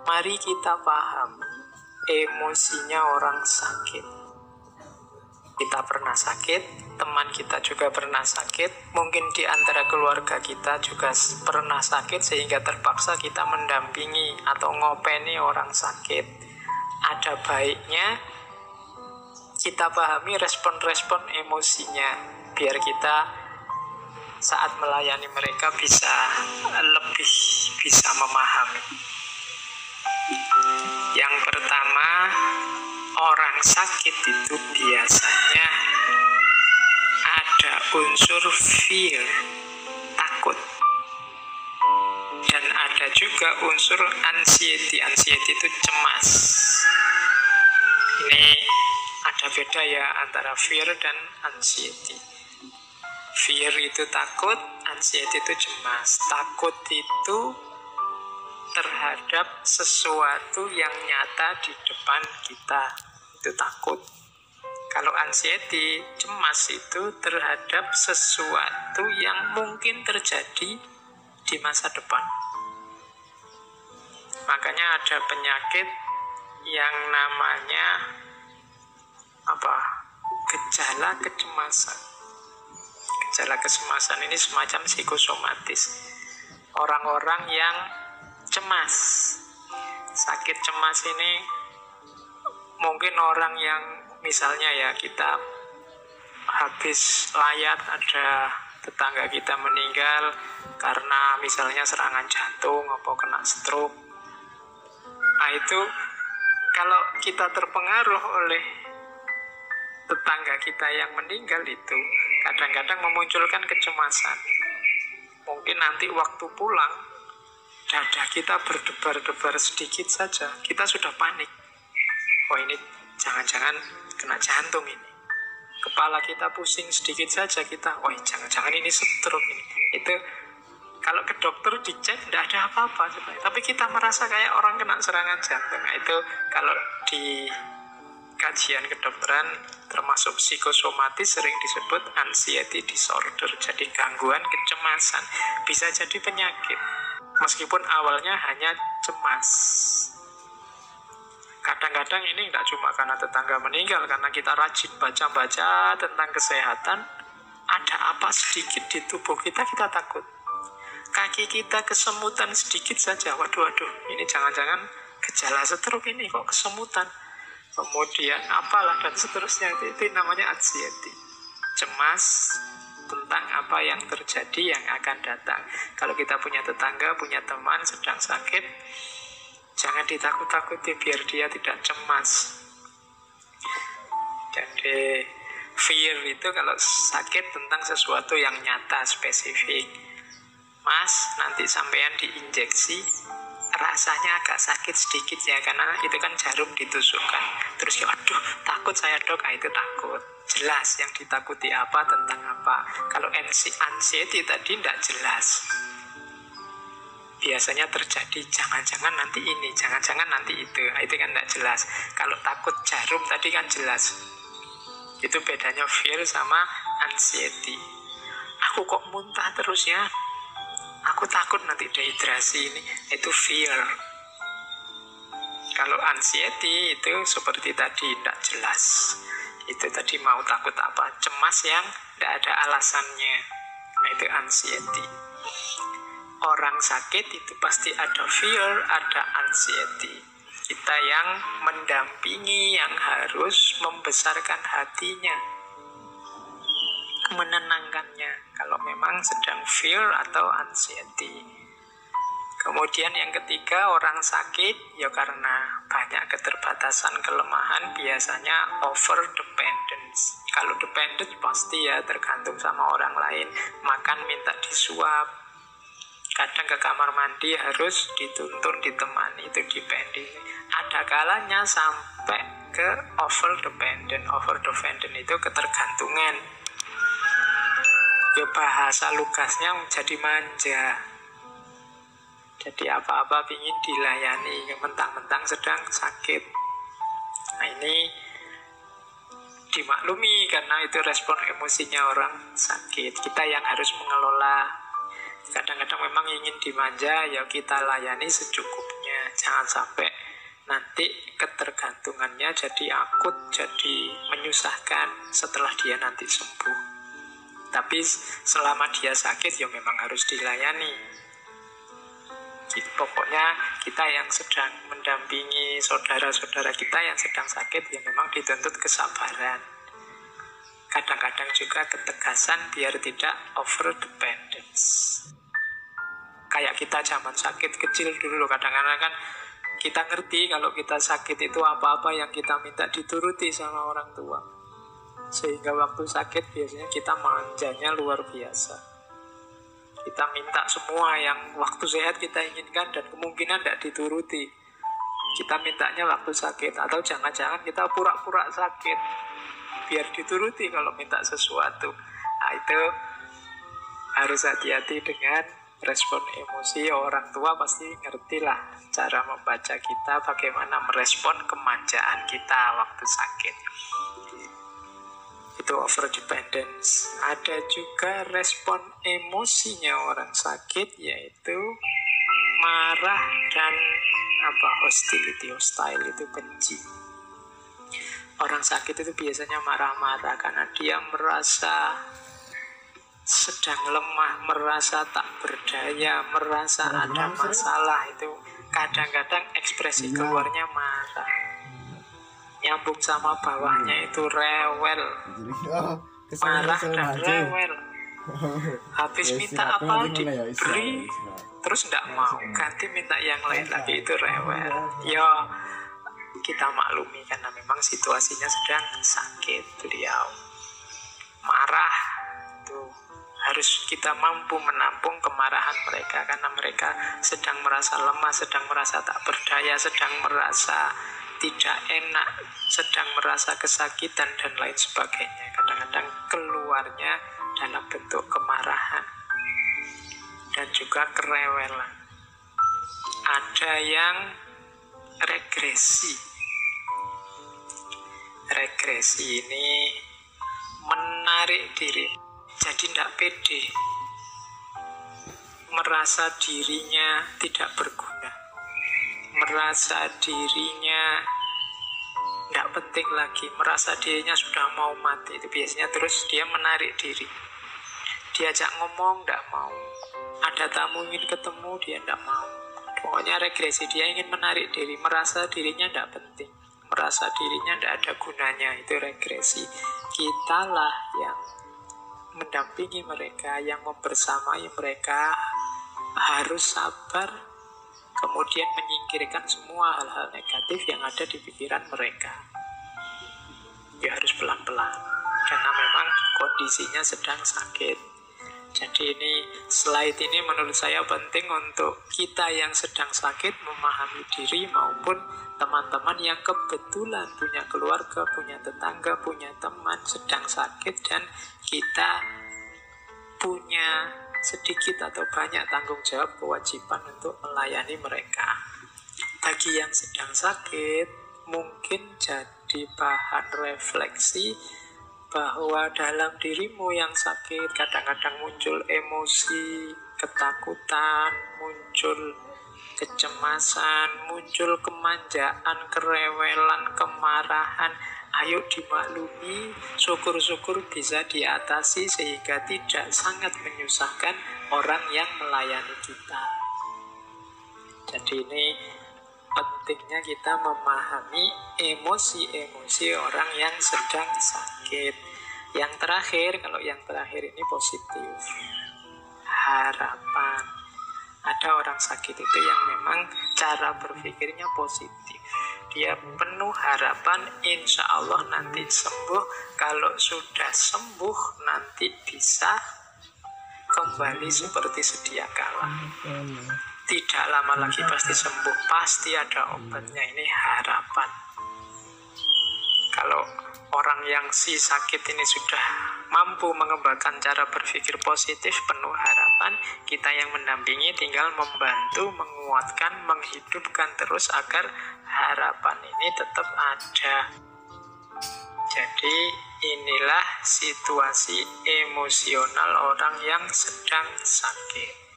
Mari kita paham emosinya orang sakit. Kita pernah sakit, teman kita juga pernah sakit, mungkin di antara keluarga kita juga pernah sakit, sehingga terpaksa kita mendampingi atau ngopeni orang sakit. Ada baiknya kita pahami respon-respon emosinya, biar kita saat melayani mereka lebih bisa memahami. Yang pertama, orang sakit itu biasanya ada unsur fear, takut. Dan ada juga unsur anxiety. Anxiety itu cemas. Ini ada beda ya antara fear dan anxiety. Fear itu takut, anxiety itu cemas. Takut itu terhadap sesuatu yang nyata di depan kita, itu takut. Kalau anxiety, cemas itu terhadap sesuatu yang mungkin terjadi di masa depan. Makanya ada penyakit yang namanya gejala kecemasan. Gejala kecemasan ini semacam psikosomatis. Orang-orang yang cemas, sakit cemas ini mungkin orang yang misalnya ya, kita habis layat, ada tetangga kita meninggal karena misalnya serangan jantung atau kena stroke. Nah itu kalau kita terpengaruh oleh tetangga kita yang meninggal, itu kadang-kadang memunculkan kecemasan. Mungkin nanti waktu pulang dada kita berdebar-debar sedikit saja, kita sudah panik. Oh ini jangan-jangan kena jantung ini. Kepala kita pusing sedikit saja, kita, oh jangan-jangan ini stroke ini. Itu kalau ke dokter dicek tidak ada apa-apa sebenarnya. Tapi kita merasa kayak orang kena serangan jantung. Nah, itu kalau di kajian kedokteran termasuk psikosomatis sering disebut anxiety disorder. Jadi gangguan kecemasan, bisa jadi penyakit. Meskipun awalnya hanya cemas. Kadang-kadang ini tidak cuma karena tetangga meninggal, karena kita rajin baca-baca tentang kesehatan. Ada apa sedikit di tubuh kita takut. Kaki kita kesemutan sedikit saja, waduh, ini jangan-jangan gejala stroke ini, kok kesemutan. Kemudian apalah dan seterusnya, itu namanya anxiety. Cemas tentang apa yang terjadi, yang akan datang. Kalau kita punya tetangga, punya teman sedang sakit, jangan ditakut-takuti biar dia tidak cemas. Jadi fear itu kalau sakit tentang sesuatu yang nyata, spesifik. Mas, nanti sampean diinjeksi, rasanya agak sakit sedikit ya, karena itu kan jarum ditusukkan. Terus ya, aduh, takut saya dok, itu takut. Jelas yang ditakuti apa, tentang apa. Kalau anxiety tadi tidak jelas. Biasanya terjadi jangan-jangan nanti ini, jangan-jangan nanti itu. Itu kan tidak jelas. Kalau takut jarum tadi kan jelas. Itu bedanya fear sama anxiety. Aku kok muntah terus ya, aku takut nanti dehidrasi, ini itu fear. Kalau anxiety itu seperti tadi, tidak jelas. Itu tadi mau takut apa, cemas yang tidak ada alasannya. Nah, itu anxiety. Orang sakit itu pasti ada fear, ada anxiety. Kita yang mendampingi, yang harus membesarkan hatinya, menenangkannya kalau memang sedang fear atau anxiety. Kemudian yang ketiga, orang sakit ya karena banyak keterbatasan, kelemahan, biasanya over dependence. Kalau dependent pasti ya tergantung sama orang lain, makan minta disuap, kadang ke kamar mandi harus dituntun, ditemani, itu dependent. Ada kalanya sampai ke over dependent. Over dependent itu ketergantungan. Ya bahasa lugasnya menjadi manja. Jadi apa-apa ingin dilayani, mentang-mentang sedang sakit. Nah ini dimaklumi karena itu respon emosinya orang sakit. Kita yang harus mengelola. Kadang-kadang memang ingin dimanja, ya kita layani secukupnya. Jangan Jangan sampai nanti ketergantungannya jadi akut, jadi menyusahkan setelah dia nanti sembuh. Tapi selama dia sakit ya memang harus dilayani. Pokoknya kita yang sedang mendampingi saudara-saudara kita yang sedang sakit ya memang dituntut kesabaran. Kadang-kadang juga ketegasan biar tidak over dependence. Kayak kita zaman sakit kecil dulu, kadang-kadang kan kita ngerti kalau kita sakit itu apa-apa yang kita minta dituruti sama orang tua. Sehingga waktu sakit biasanya kita manjanya luar biasa. Kita minta semua yang waktu sehat kita inginkan dan kemungkinan tidak dituruti. Kita mintanya waktu sakit, atau jangan-jangan kita pura-pura sakit biar dituruti kalau minta sesuatu. Nah, itu harus hati-hati dengan respon emosi. Orang tua pasti ngerti lah cara membaca kita, bagaimana merespon kemanjaan kita waktu sakit. Itu over dependence. Ada juga respon emosinya orang sakit, yaitu marah dan hostile itu benci. Orang sakit itu biasanya marah-marah karena dia merasa sedang lemah, merasa tak berdaya, merasa ada masalah. Itu kadang-kadang ekspresi keluarnya marah. Nyambung sama bawahnya itu rewel, marah dan rewel. Habis minta apa diberi, terus tidak mau, ganti minta yang lain lagi, itu rewel. Ya kita maklumi karena memang situasinya sedang sakit. Beliau marah, itu harus kita mampu menampung kemarahan mereka karena mereka sedang merasa lemah, sedang merasa tak berdaya, sedang merasa tidak enak, sedang merasa kesakitan dan lain sebagainya. Kadang-kadang keluarnya dalam bentuk kemarahan dan juga kerewelan. Ada yang regresi. Regresi ini menarik diri, jadi tidak pede, merasa dirinya tidak berguna, merasa dirinya tidak penting lagi, merasa dirinya sudah mau mati. Itu biasanya terus dia menarik diri. Diajak ngomong tidak mau, ada tamu ingin ketemu dia tidak mau. Pokoknya regresi, dia ingin menarik diri, merasa dirinya tidak penting, merasa dirinya tidak ada gunanya. Itu regresi. Kitalah yang mendampingi mereka, yang membersamai mereka, harus sabar, kemudian menyingkirkan semua hal-hal negatif yang ada di pikiran mereka. Ya harus pelan-pelan, karena memang kondisinya sedang sakit. Jadi slide ini menurut saya penting untuk kita yang sedang sakit memahami diri, maupun teman-teman yang kebetulan punya keluarga, punya tetangga, punya teman sedang sakit, dan kita punya sedikit atau banyak tanggung jawab, kewajiban untuk melayani mereka. Bagi yang sedang sakit, mungkin jadi bahan refleksi bahwa dalam dirimu yang sakit kadang-kadang muncul emosi, ketakutan, muncul kecemasan, muncul kemanjaan, kerewelan, kemarahan. Ayo dimaklumi, syukur-syukur bisa diatasi sehingga tidak sangat menyusahkan orang yang melayani kita. Jadi ini pentingnya kita memahami emosi-emosi orang yang sedang sakit. Yang terakhir, kalau yang terakhir ini positif, harapan. Ada orang sakit itu yang memang cara berpikirnya positif. Dia penuh harapan, insya Allah nanti sembuh. Kalau sudah sembuh, nanti bisa kembali seperti sedia kala. Tidak lama lagi pasti sembuh, pasti ada obatnya. Ini harapan. Kalau orang yang si sakit ini sudah mampu mengembangkan cara berpikir positif, penuh harapan, kita yang mendampingi tinggal membantu, menguatkan, menghidupkan terus agar harapan ini tetap ada. Jadi inilah situasi emosional orang yang sedang sakit.